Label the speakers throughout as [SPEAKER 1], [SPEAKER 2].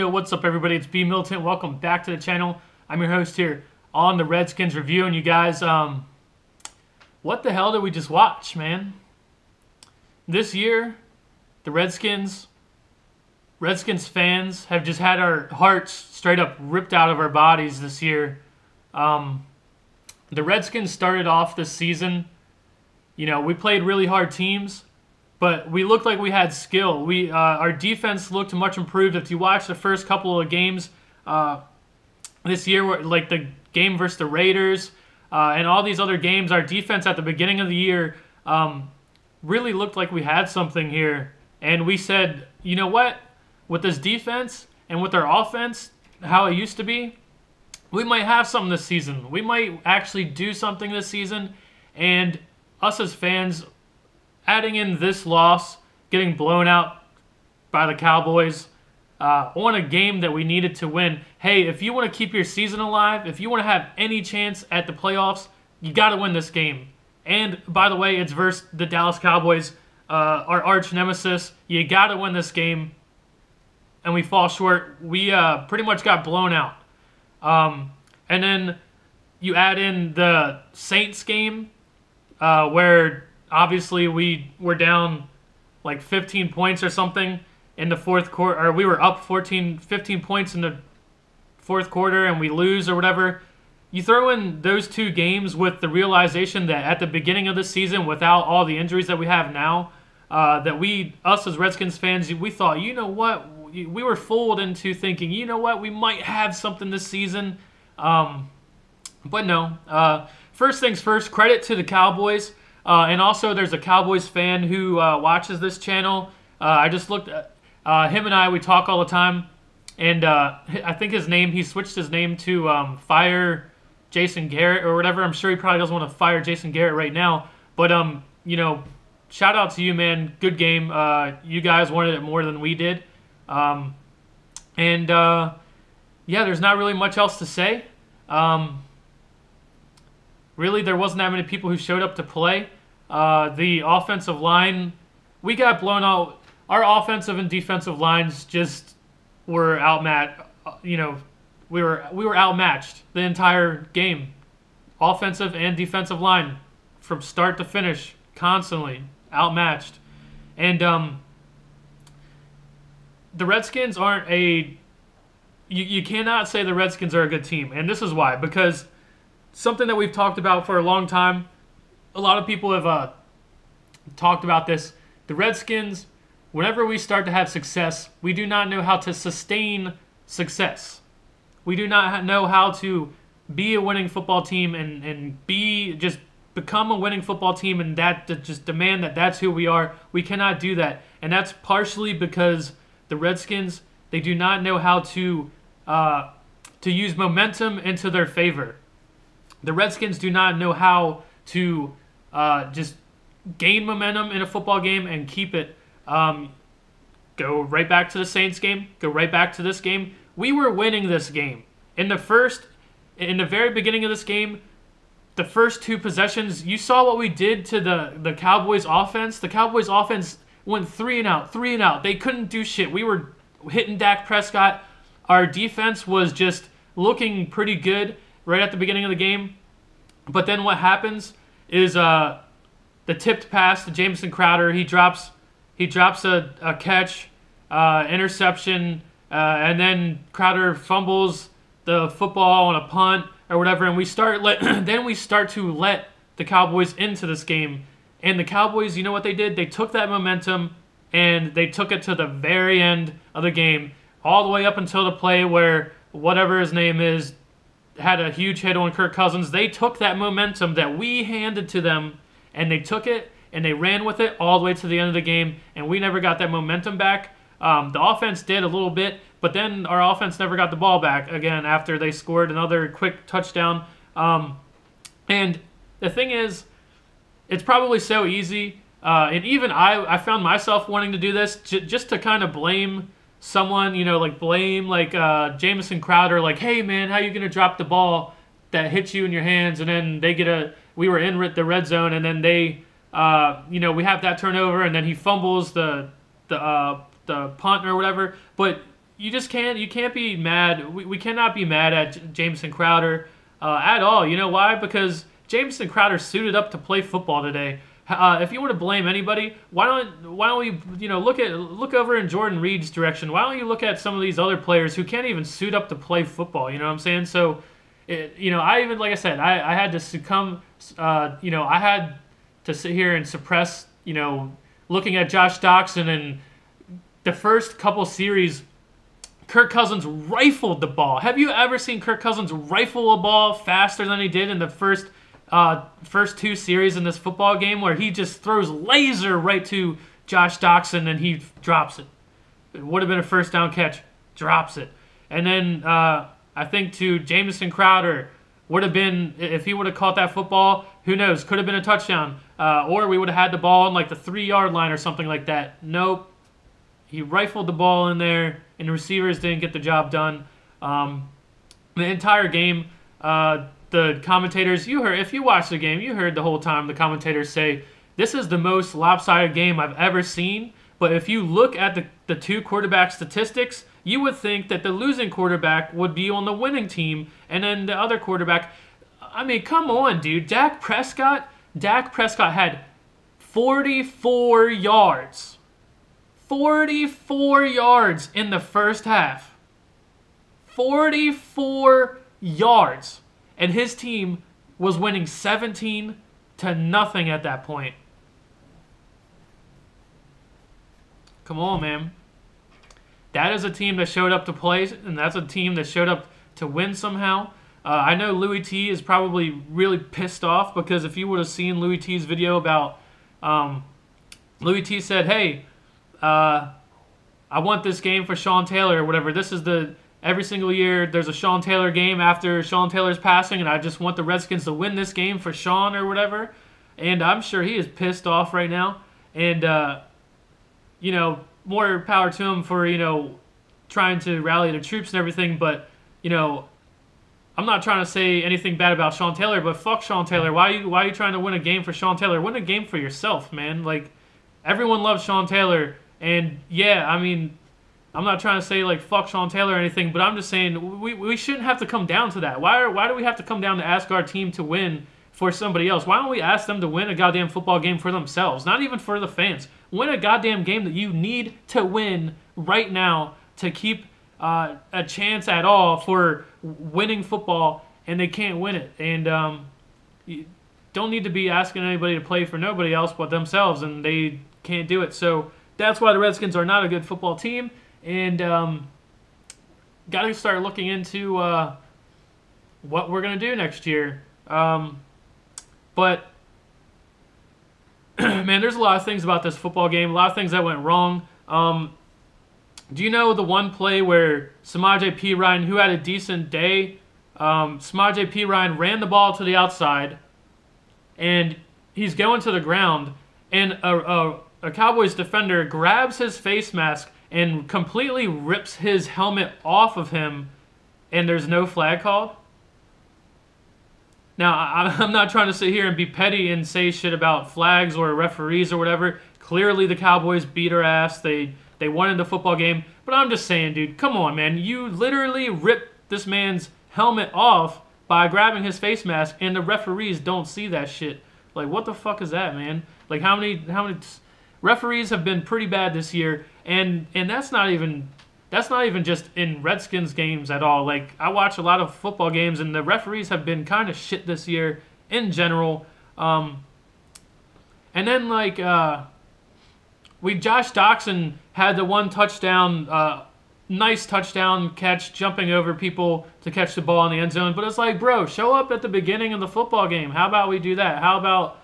[SPEAKER 1] Yo, what's up everybody? It's B Militant. Welcome back to the channel. I'm your host here on the Redskins review. And you guys, what the hell did we just watch, man? This year, the Redskins fans have just had our hearts straight up ripped out of our bodies this year. The Redskins started off this season, we played really hard teams, but we looked like we had skill. Our defense looked much improved. If you watch the first couple of games this year, like the game versus the Raiders and all these other games, our defense at the beginning of the year really looked like we had something here. And we said, you know what? With this defense and with our offense, how it used to be, we might have something this season. We might actually do something this season. And us as fans, adding in this loss, getting blown out by the Cowboys on a game that we needed to win. Hey, if you want to keep your season alive, if you want to have any chance at the playoffs, you got to win this game. And by the way, it's versus the Dallas Cowboys, our arch nemesis. You got to win this game. And we fall short. We pretty much got blown out. And then you add in the Saints game where obviously we were down like 15 points or something in the fourth quarter, or we were up 15 points in the fourth quarter and we lose or whatever. You throw in those two games with the realization that at the beginning of the season, without all the injuries that we have now, that us as Redskins fans, we thought, you know what, we were fooled into thinking, you know what, we might have something this season. But no. First things first, credit to the Cowboys. And also, there's a Cowboys fan who watches this channel. I just looked at him and I. We talk all the time, and I think he switched his name to Fire Jason Garrett or whatever. I'm sure he probably doesn't want to fire Jason Garrett right now. But shout out to you, man. Good game. You guys wanted it more than we did. Yeah, there's not really much else to say. Really, there wasn't that many people who showed up to play. The offensive line, we got blown out. Our offensive and defensive lines just were outmatched. We were outmatched the entire game. Offensive and defensive line, from start to finish, constantly outmatched. And the Redskins aren't a... You cannot say the Redskins are a good team, and this is why. Because something that we've talked about for a long time, a lot of people have talked about this. The Redskins, whenever we start to have success, we do not know how to sustain success. We do not know how to be a winning football team and become a winning football team and just demand that that's who we are. We cannot do that. And that's partially because the Redskins, they do not know how to use momentum into their favor. The Redskins do not know how to just gain momentum in a football game and keep it. Go right back to the Saints game. Go right back to this game. We were winning this game. In the very beginning of this game, the first two possessions, you saw what we did to the Cowboys offense. The Cowboys offense went 3 and out. They couldn't do shit. We were hitting Dak Prescott. Our defense was just looking pretty good right at the beginning of the game. But then what happens is the tipped pass to Jamison Crowder. He drops a catch, interception, and then Crowder fumbles the football on a punt or whatever, and we start to let the Cowboys into this game. And the Cowboys, you know what they did? They took that momentum and they took it to the very end of the game, all the way up until the play where whatever his name is had a huge hit on Kirk Cousins. They took that momentum that we handed to them, and they took it and they ran with it all the way to the end of the game, and we never got that momentum back. The offense did a little bit, but then our offense never got the ball back again after they scored another quick touchdown. And the thing is, it's probably so easy, and even I found myself wanting to do this just to kind of blame someone, blame Jamison Crowder, like, hey man, how you gonna drop the ball that hits you in your hands, and then we were in the red zone, and then we have that turnover, and then he fumbles the punt or whatever. But you just can't. You can't be mad. We cannot be mad at Jameson Crowder at all. You know why? Because Jameson Crowder suited up to play football today. If you want to blame anybody, why don't we look over in Jordan Reed's direction? Why don't you look at some of these other players who can't even suit up to play football? You know what I'm saying? So, I even, like I said, I had to succumb. I had to sit here and suppress. Looking at Josh Doxson and the first couple series, Kirk Cousins rifled the ball. Have you ever seen Kirk Cousins rifle a ball faster than he did in the first two series in this football game, where he just throws laser right to Josh Doxson and he drops it? It would have been a first down catch, drops it. And then I think to Jamison Crowder, would have been, if he would have caught that football, who knows, could have been a touchdown. Or we would have had the ball on like the 3-yard line or something like that. Nope. He rifled the ball in there, and the receivers didn't get the job done. The entire game, the commentators, if you watched the game, you heard the whole time the commentators say, this is the most lopsided game I've ever seen. But if you look at the two quarterback statistics, you would think that the losing quarterback would be on the winning team, and then the other quarterback, I mean, come on, dude. Dak Prescott had 44 yards. 44 yards in the first half. 44 yards. And his team was winning 17-0 at that point. Come on, man. That is a team that showed up to play, and that's a team that showed up to win somehow. I know Louis T is probably really pissed off, because if you would have seen Louis T's video about, Louis T said, hey, I want this game for Sean Taylor or whatever. This is every single year there's a Sean Taylor game after Sean Taylor's passing, and I just want the Redskins to win this game for Sean or whatever. And I'm sure he is pissed off right now. And, more power to him for, trying to rally the troops and everything. But, I'm not trying to say anything bad about Sean Taylor, but fuck Sean Taylor. Why are you trying to win a game for Sean Taylor? Win a game for yourself, man. Like, everyone loves Sean Taylor. And, yeah, I mean, I'm not trying to say, like, fuck Sean Taylor or anything, but I'm just saying we shouldn't have to come down to that. Why do we have to come down to ask our team to win for somebody else? Why don't we ask them to win a goddamn football game for themselves? Not even for the fans. Win a goddamn game that you need to win right now to keep a chance at all for winning football, and they can't win it. And you don't need to be asking anybody to play for nobody else but themselves, and they can't do it. So that's why the Redskins are not a good football team, and got to start looking into what we're going to do next year. But man, there's a lot of things about this football game, a lot of things that went wrong. Do you know the one play where Samaje Perine, who had a decent day, Samaje Perine ran the ball to the outside, and he's going to the ground, and a Cowboys defender grabs his face mask and completely rips his helmet off of him, and there's no flag called? Now, I'm not trying to sit here and be petty and say shit about flags or referees or whatever. Clearly, the Cowboys beat our ass. They won the football game. But I'm just saying, dude, come on, man. You literally ripped this man's helmet off by grabbing his face mask, and the referees don't see that shit. Like, what the fuck is that, man? Like, how many referees have been pretty bad this year, and that's not even just in Redskins games at all. Like, I watch a lot of football games, and the referees have been kind of shit this year in general. And then, like, Josh Doxson had the one touchdown, nice touchdown catch, jumping over people to catch the ball in the end zone. But it's like, bro, show up at the beginning of the football game. How about we do that? How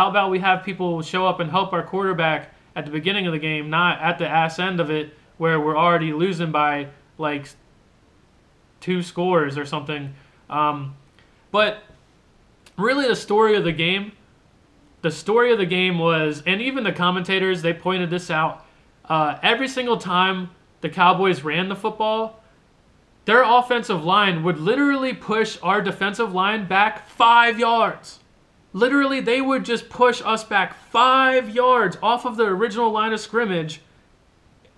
[SPEAKER 1] about we have people show up and help our quarterback at the beginning of the game, not at the ass end of it, where we're already losing by, like, 2 scores or something. But really the story of the game was, and even the commentators, they pointed this out, every single time the Cowboys ran the football, their offensive line would literally push our defensive line back 5 yards. Literally, they would just push us back 5 yards off of the original line of scrimmage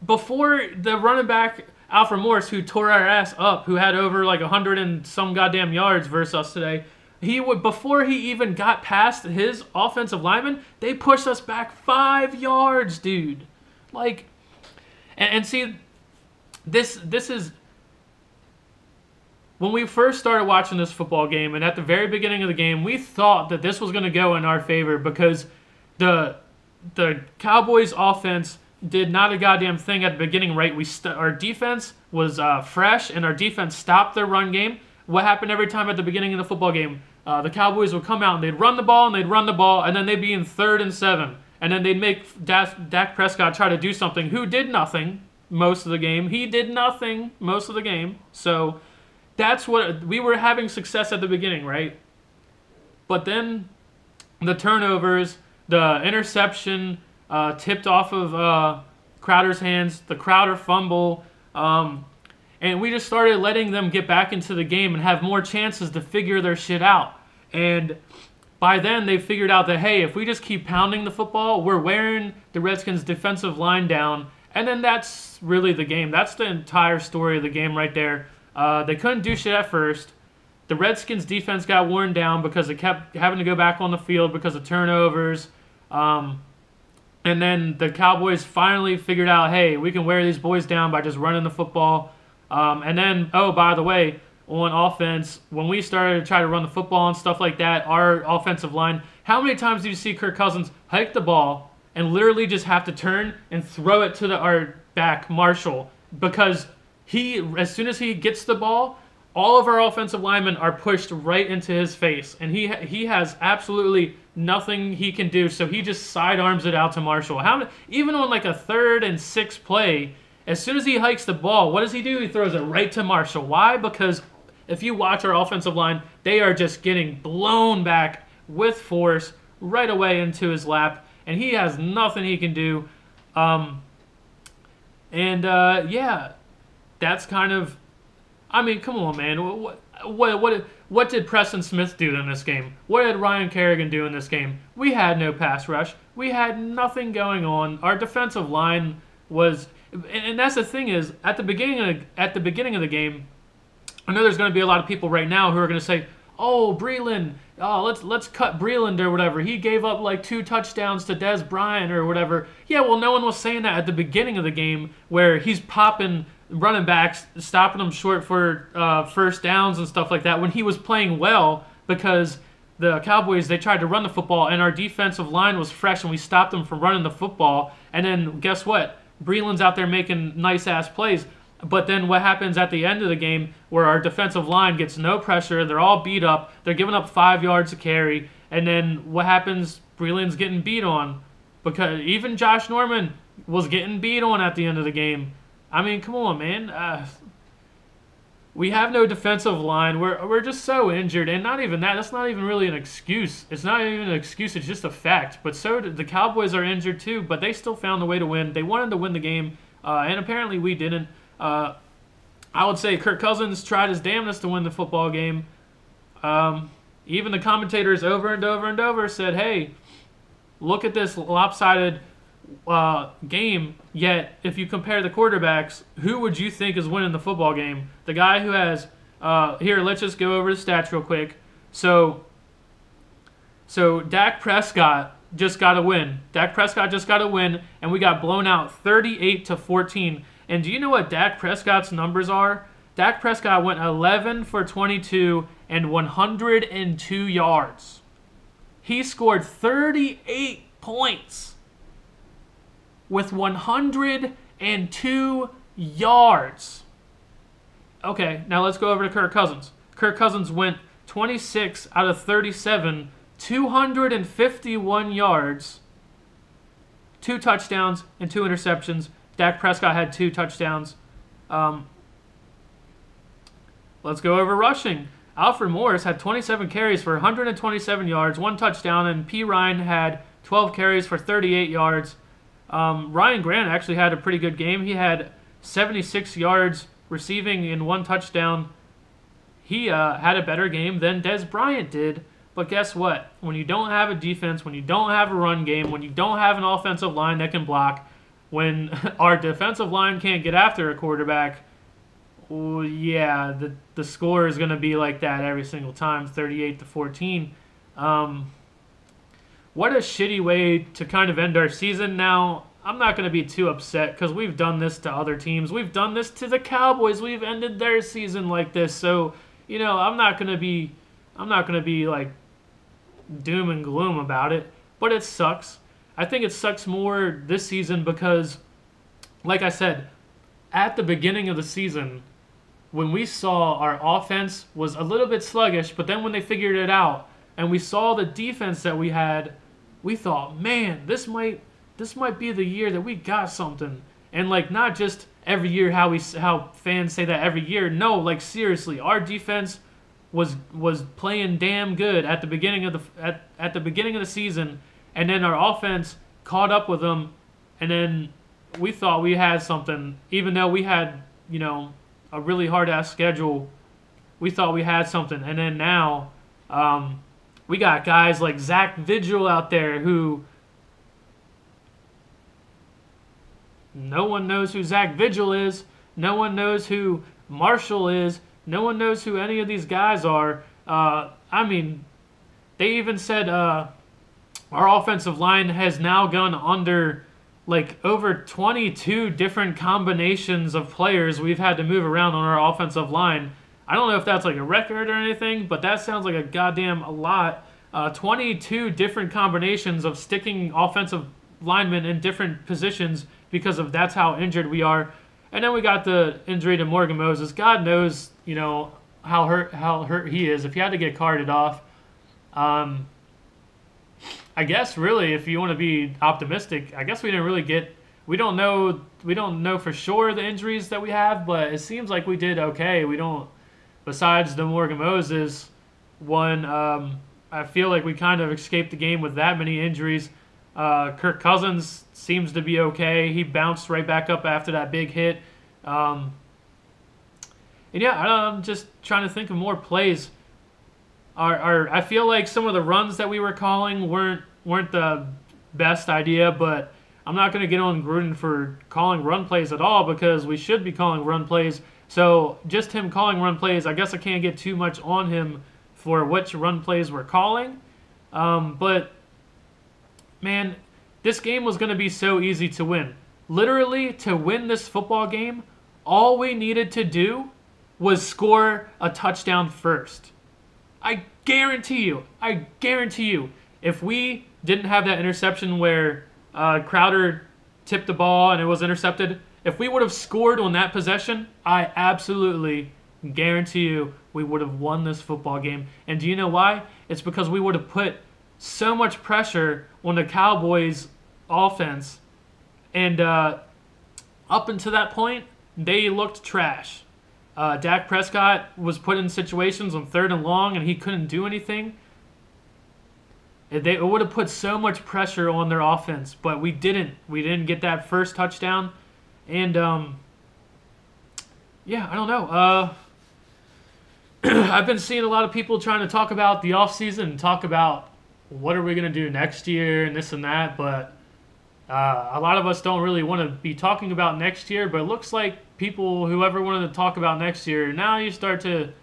[SPEAKER 1] before the running back, Alfred Morris, who tore our ass up, who had over like 100 and some goddamn yards versus us today, he would, before he even got past his offensive lineman, they pushed us back 5 yards, dude. Like, and see, this is when we first started watching this football game, and at the very beginning of the game, we thought that this was going to go in our favor because the Cowboys' offense did not a goddamn thing at the beginning, right? Our defense was fresh, and our defense stopped their run game. What happened every time at the beginning of the football game? The Cowboys would come out, and they'd run the ball, and then they'd be in 3rd and 7. And then they'd make Dak Prescott try to do something, who did nothing most of the game. He did nothing most of the game. So that's what we were having success at the beginning, right? But then the turnovers, the interception tipped off of Crowder's hands, the Crowder fumble, and we just started letting them get back into the game and have more chances to figure their shit out. And by then, they figured out that, hey, if we just keep pounding the football, we're wearing the Redskins' defensive line down, and then that's really the game. That's the entire story of the game right there. They couldn't do shit at first. The Redskins' defense got worn down because they kept having to go back on the field because of turnovers. And then the Cowboys finally figured out, hey, we can wear these boys down by just running the football. And then, oh, by the way, on offense, when we started to try to run the football and stuff like that, our offensive line, how many times do you see Kirk Cousins hike the ball and literally just have to turn and throw it to our back, Marshall? Because as soon as he gets the ball, all of our offensive linemen are pushed right into his face, and he has absolutely nothing he can do, so he just sidearms it out to Marshall. Even on like a 3rd and 6 play, as soon as he hikes the ball, what does he do? He throws it right to Marshall. Why? Because if you watch our offensive line, they are just getting blown back with force right away into his lap, and he has nothing he can do. Yeah, that's kind of, I mean, come on, man. What did Preston Smith do in this game? What did Ryan Kerrigan do in this game? We had no pass rush. We had nothing going on. Our defensive line was, and that's the thing is, at the beginning of the game, I know there's going to be a lot of people right now who are going to say, "Oh, Breeland, let's cut Breeland or whatever. He gave up like 2 touchdowns to Dez Bryant or whatever." Yeah, well, no one was saying that at the beginning of the game where he's popping running backs, stopping them short for first downs and stuff like that when he was playing well, because the Cowboys, they tried to run the football and our defensive line was fresh and we stopped them from running the football. And then guess what? Breeland's out there making nice-ass plays. But then what happens at the end of the game where our defensive line gets no pressure, they're all beat up, they're giving up 5 yards to carry, and then what happens? Breeland's getting beat on. Because even Josh Norman was getting beat on at the end of the game. I mean, come on, man. We have no defensive line. We're just so injured, and not even that. That's not even really an excuse. It's not even an excuse. It's just a fact. But so the Cowboys are injured too, but they still found a way to win. They wanted to win the game, and apparently we didn't. I would say Kirk Cousins tried his damnedest to win the football game. Even the commentators over and over and over said, "Hey, look at this lopsided game, yet if you compare the quarterbacks, who would you think is winning the football game? The guy who has here, let's just go over the stats real quick. So Dak Prescott just got a win. Dak Prescott just got a win, and we got blown out 38-14. And do you know what Dak Prescott's numbers are? Dak Prescott went 11 for 22 and 102 yards. He scored 38 points with 102 yards. Okay, now let's go over to Kirk Cousins. Kirk Cousins went 26 out of 37, 251 yards, 2 touchdowns, and 2 interceptions. Dak Prescott had 2 touchdowns. Let's go over rushing. Alfred Morris had 27 carries for 127 yards, 1 touchdown, and P. Ryan had 12 carries for 38 yards. Ryan Grant actually had a pretty good game. He had 76 yards receiving and 1 touchdown. He had a better game than Dez Bryant did. But guess what? When you don't have a defense, when you don't have a run game, when you don't have an offensive line that can block, when our defensive line can't get after a quarterback, Well, yeah, the score is going to be like that every single time, 38-14. Um, what a shitty way to kind of end our season. Now, I'm not going to be too upset because we've done this to other teams. We've done this to the Cowboys. We've ended their season like this. So, I'm not going to be like doom and gloom about it, but it sucks. I think it sucks more this season because, like I said, at the beginning of the season, when we saw our offense was a little bit sluggish, but then when they figured it out and we saw the defense that we had, we thought, man, this might be the year that we got something. And like not just every year how fans say that every year. No, like seriously, our defense was playing damn good at the beginning of at the beginning of the season, and then our offense caught up with them, and then we thought we had something, even though we had a really hard ass schedule. We thought we had something, and then now we got guys like Zach Vigil out there who no one knows who Zach Vigil is. No one knows who Marshall is. No one knows who any of these guys are. I mean, they even said our offensive line has now gone under like over 22 different combinations of players we've had to move around on our offensive line. I don't know if that's like a record or anything, but that sounds like a lot. 22 different combinations of sticking offensive linemen in different positions because of that's how injured we are. And then we got the injury to Morgan Moses. God knows, how hurt he is. If he had to get carted off, I guess really, if you want to be optimistic, I guess we don't know for sure the injuries that we have, but it seems like we did okay. Besides the Morgan Moses one, I feel like we kind of escaped the game with that many injuries. Kirk Cousins seems to be okay. He bounced right back up after that big hit. And yeah, I'm just trying to think of more plays. I feel like some of the runs that we were calling weren't the best idea, but I'm not going to get on Gruden for calling run plays at all because we should be calling run plays. So just him calling run plays, I guess I can't get too much on him for which run plays we're calling. But man, this game was going to be so easy to win. Literally, to win this football game, all we needed to do was score a touchdown first. I guarantee you, if we didn't have that interception where Crowder tipped the ball and it was intercepted, if we would have scored on that possession, I absolutely guarantee you we would have won this football game. And do you know why? It's because we would have put so much pressure on the Cowboys' offense. And up until that point, they looked trash. Dak Prescott was put in situations on 3rd and long, and he couldn't do anything. It would have put so much pressure on their offense, but we didn't. We didn't get that first touchdown. And, yeah, I don't know. I've been seeing a lot of people trying to talk about the offseason and talk about what are we going to do next year and this and that, but a lot of us don't really want to be talking about next year, but it looks like whoever wanted to talk about next year, now you start to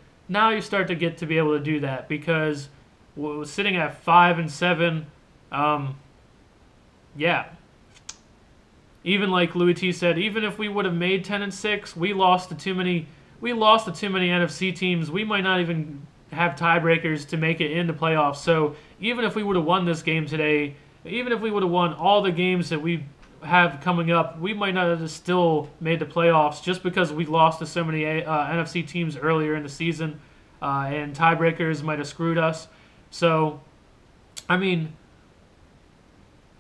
[SPEAKER 1] get to be able to do that because we're sitting at 5-7. Yeah. Even like Louis T said, even if we would have made 10-6, we lost to too many NFC teams. We might not even have tiebreakers to make it in the playoffs. So even if we would have won this game today, even if we would have won all the games that we have coming up, we might not have still made the playoffs just because we lost to so many NFC teams earlier in the season, and tiebreakers might have screwed us. So, I mean,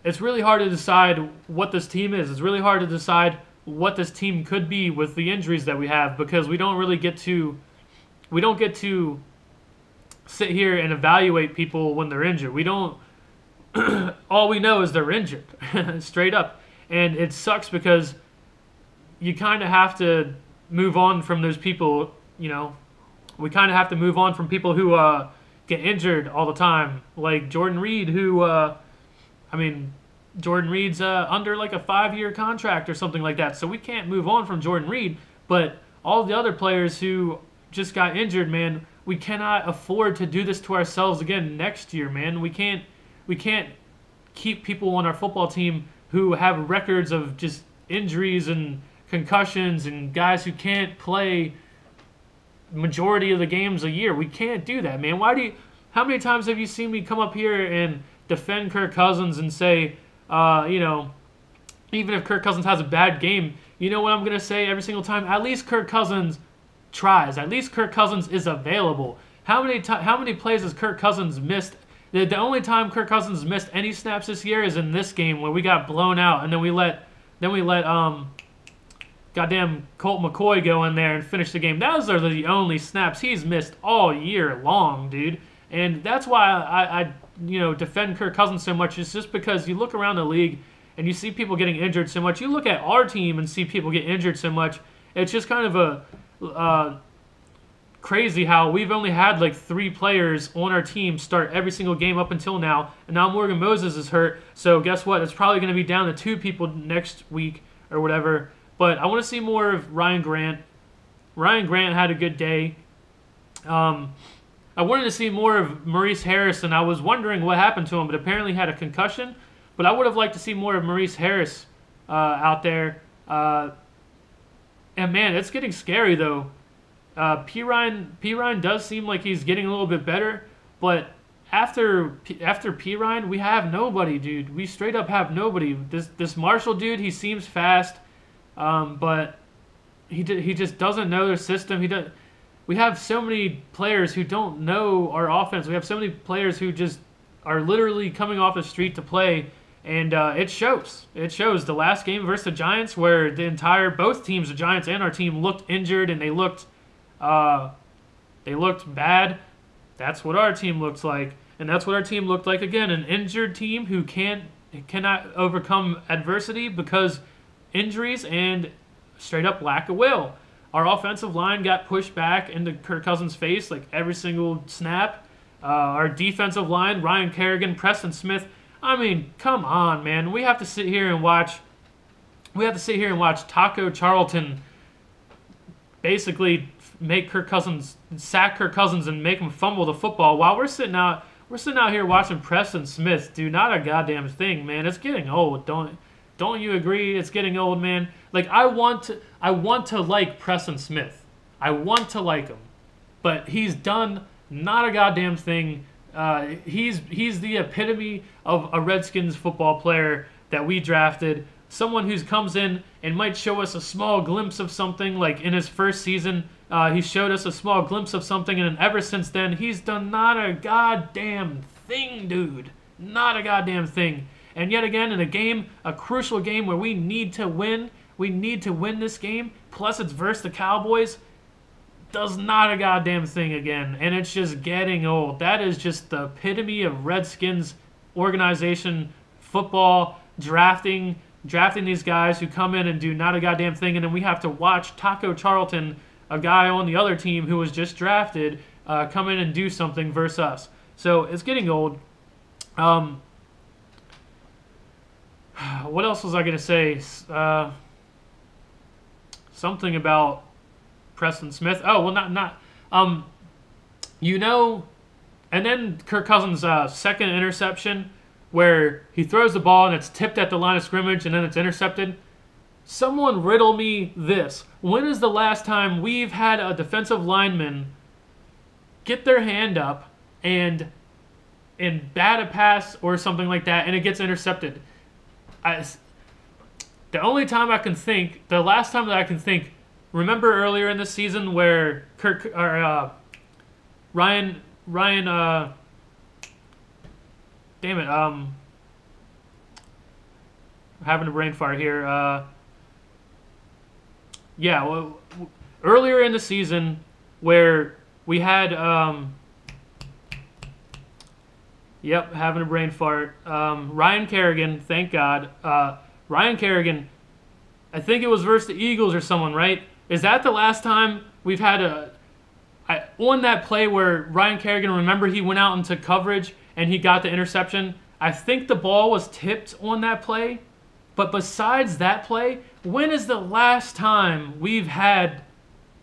[SPEAKER 1] it's really hard to decide what this team is. It's really hard to decide what this team could be with the injuries that we have because we don't get to sit here and evaluate people when they're injured. We don't. All we know is they're injured, straight up. And it sucks because you kind of have to move on from those people, We kind of have to move on from people who get injured all the time. Like Jordan Reed, Jordan Reed's under like a 5-year contract or something like that. So we can't move on from Jordan Reed. But all the other players who just got injured, man. We cannot afford to do this to ourselves again next year, man. We can't keep people on our football team who have records of just injuries and concussions and guys who can't play majority of the games a year. We can't do that, man. How many times have you seen me come up here and defend Kirk Cousins and say, even if Kirk Cousins has a bad game, you know what I'm going to say every single time? At least Kirk Cousins tries. At least Kirk Cousins is available. How many plays has Kirk Cousins missed? The only time Kirk Cousins missed any snaps this year is in this game where we got blown out, and then we let goddamn Colt McCoy go in there and finish the game. Those are the only snaps he's missed all year long, dude. And that's why I defend Kirk Cousins so much. It's just because you look around the league and you see people getting injured so much. You look at our team and see people get injured so much. It's just kind of crazy how we've only had like 3 players on our team start every single game up until now. And now Morgan Moses is hurt. So guess what? It's probably going to be down to 2 people next week or whatever. But I want to see more of Ryan Grant. Ryan Grant had a good day. I wanted to see more of Maurice Harris, and I was wondering what happened to him, but apparently he had a concussion. But I would have liked to see more of Maurice Harris out there. And man, it's getting scary though. P. Ryan does seem like he's getting a little bit better, but after P. Ryan, we have nobody, dude. We straight up have nobody. This Marshall dude, he seems fast, but he just doesn't know their system. We have so many players who don't know our offense. We have so many players who just are literally coming off the street to play, and it shows. It shows. The last game versus the Giants, where both teams, the Giants and our team, looked injured and they looked bad. That's what our team looks like, and that's what our team looked like again. An injured team who cannot overcome adversity because injuries and straight up lack of will. Our offensive line got pushed back into Kirk Cousins' face like every single snap. Our defensive line, Ryan Kerrigan, Preston Smith. I mean, come on, man. We have to sit here and watch Taco Charlton basically sack Kirk Cousins and make him fumble the football while we're sitting out here watching Preston Smith do not a goddamn thing, man. It's getting old. Don't you agree? It's getting old, man. Like I want to like Preston Smith. I want to like him. But he's done not a goddamn thing. He's the epitome of a Redskins football player that we drafted. Someone who comes in and might show us a small glimpse of something. Like in his first season, he showed us a small glimpse of something, and then ever since then, he's done not a goddamn thing, dude. Not a goddamn thing. And yet again, in a crucial game where we need to win this game, plus it's versus the Cowboys, does not a goddamn thing again. And it's just getting old. That is just the epitome of Redskins organization, football, drafting these guys who come in and do not a goddamn thing, and then we have to watch Taco Charlton, a guy on the other team who was just drafted, come in and do something versus us. So it's getting old. What else was I going to say? Something about Preston Smith. Oh, well, and then Kirk Cousins' second interception where he throws the ball and it's tipped at the line of scrimmage and then it's intercepted. Someone riddle me this. When is the last time we've had a defensive lineman get their hand up and bat a pass or something like that and it gets intercepted? The last time that I can think, remember earlier in the season where Ryan, damn it, I'm having a brain fart here. Earlier in the season where we had, having a brain fart. Ryan Kerrigan, thank God. Ryan Kerrigan, I think it was versus the Eagles or someone, right? Is that the last time we've had on that play where Ryan Kerrigan, remember he went out into coverage and he got the interception? I think the ball was tipped on that play. But besides that play, when is the last time we've had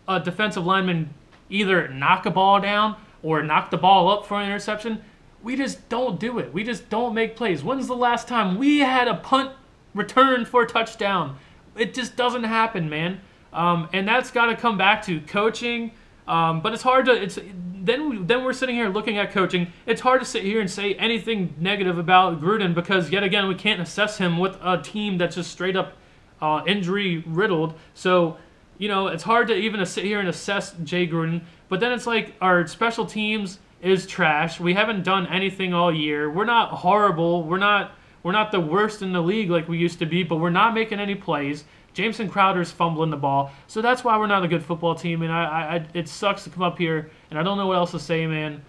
[SPEAKER 1] a defensive lineman either knock a ball down or knock the ball up for an interception. We just don't do it. We just don't make plays. When's the last time we had a punt return for a touchdown? It just doesn't happen, man. And that's got to come back to coaching. But it's hard to. Then we're sitting here looking at coaching. It's hard to sit here and say anything negative about Gruden because yet again we can't assess him with a team that's just straight up injury riddled. So it's hard to even sit here and assess Jay Gruden. But then it's like our special teams is trash. We haven't done anything all year. We're not horrible. We're not the worst in the league like we used to be, but we're not making any plays. Jameson Crowder's fumbling the ball. So that's why we're not a good football team, and it sucks to come up here, and I don't know what else to say, man.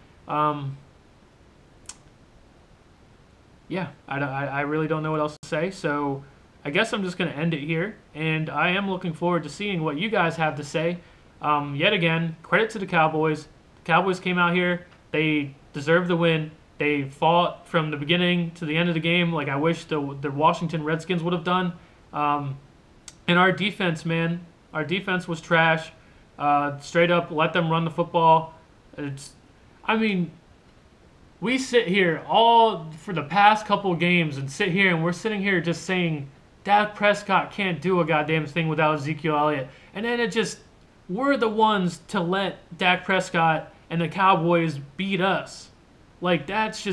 [SPEAKER 1] Yeah, I really don't know what else to say, so I guess I'm just going to end it here, and I am looking forward to seeing what you guys have to say. Yet again, credit to the Cowboys. The Cowboys came out here. They deserved the win. They fought from the beginning to the end of the game like I wish the Washington Redskins would have done. And our defense, man, our defense was trash. Straight up, let them run the football. We sit here all for the past couple games and we're sitting here just saying Dak Prescott can't do a goddamn thing without Ezekiel Elliott. And then we're the ones to let Dak Prescott and the Cowboys beat us. Like, that's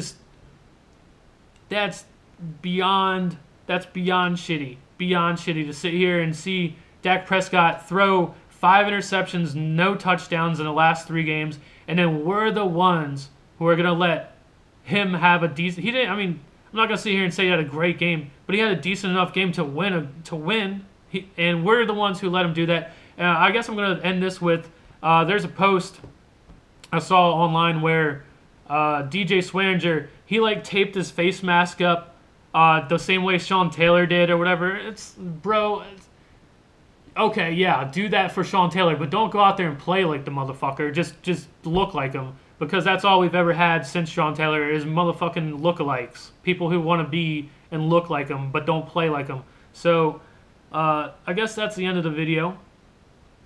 [SPEAKER 1] beyond shitty. Beyond shitty to sit here and see Dak Prescott throw 5 interceptions, no touchdowns in the last 3 games, and then we're the ones who are going to let him have a decent... I'm not going to sit here and say he had a great game, but he had a decent enough game to win, and we're the ones who let him do that. I guess I'm going to end this with, there's a post I saw online where DJ Swearinger, he taped his face mask up the same way Sean Taylor did or whatever. Okay, yeah, do that for Sean Taylor, but don't go out there and play like the motherfucker. Just look like him, because that's all we've ever had since Sean Taylor is motherfucking lookalikes. People who want to be and look like him, but don't play like him. So, I guess that's the end of the video.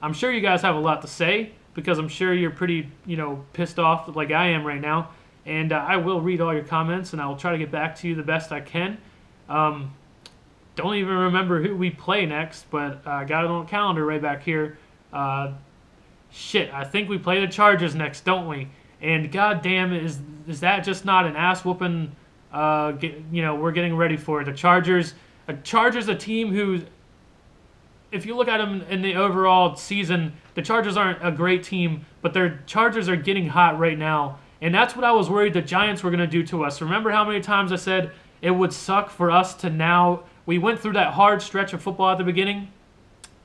[SPEAKER 1] I'm sure you guys have a lot to say, because I'm sure you're pretty, pissed off like I am right now. And I will read all your comments, and I will try to get back to you the best I can. Don't even remember who we play next, but I got it on the calendar right back here. Shit, I think we play the Chargers next, don't we? And goddamn, is that just not an ass whooping? We're getting ready for the Chargers. A team who, if you look at them in the overall season, the Chargers aren't a great team, but their Chargers are getting hot right now. And that's what I was worried the Giants were going to do to us. Remember how many times I said it would suck for us to now... We went through that hard stretch of football at the beginning,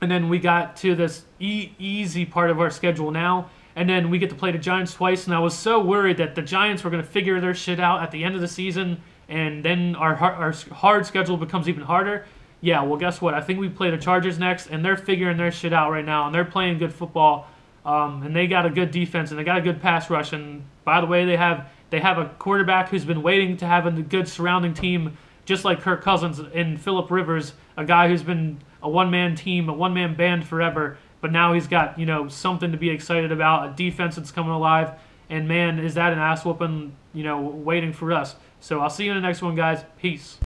[SPEAKER 1] and then we got to this easy part of our schedule now, and then we get to play the Giants twice, and I was so worried that the Giants were going to figure their shit out at the end of the season, and then our hard schedule becomes even harder. Yeah, well, guess what? I think we play the Chargers next, and they're figuring their shit out right now, and they're playing good football, and they got a good defense, and they got a good pass rush, and by the way, they have a quarterback who's been waiting to have a good surrounding team, just like Kirk Cousins and Phillip Rivers, a guy who's been a one-man team, a one-man band forever, but now he's got, something to be excited about, a defense that's coming alive, and man, is that an ass whooping, waiting for us. So I'll see you in the next one, guys. Peace.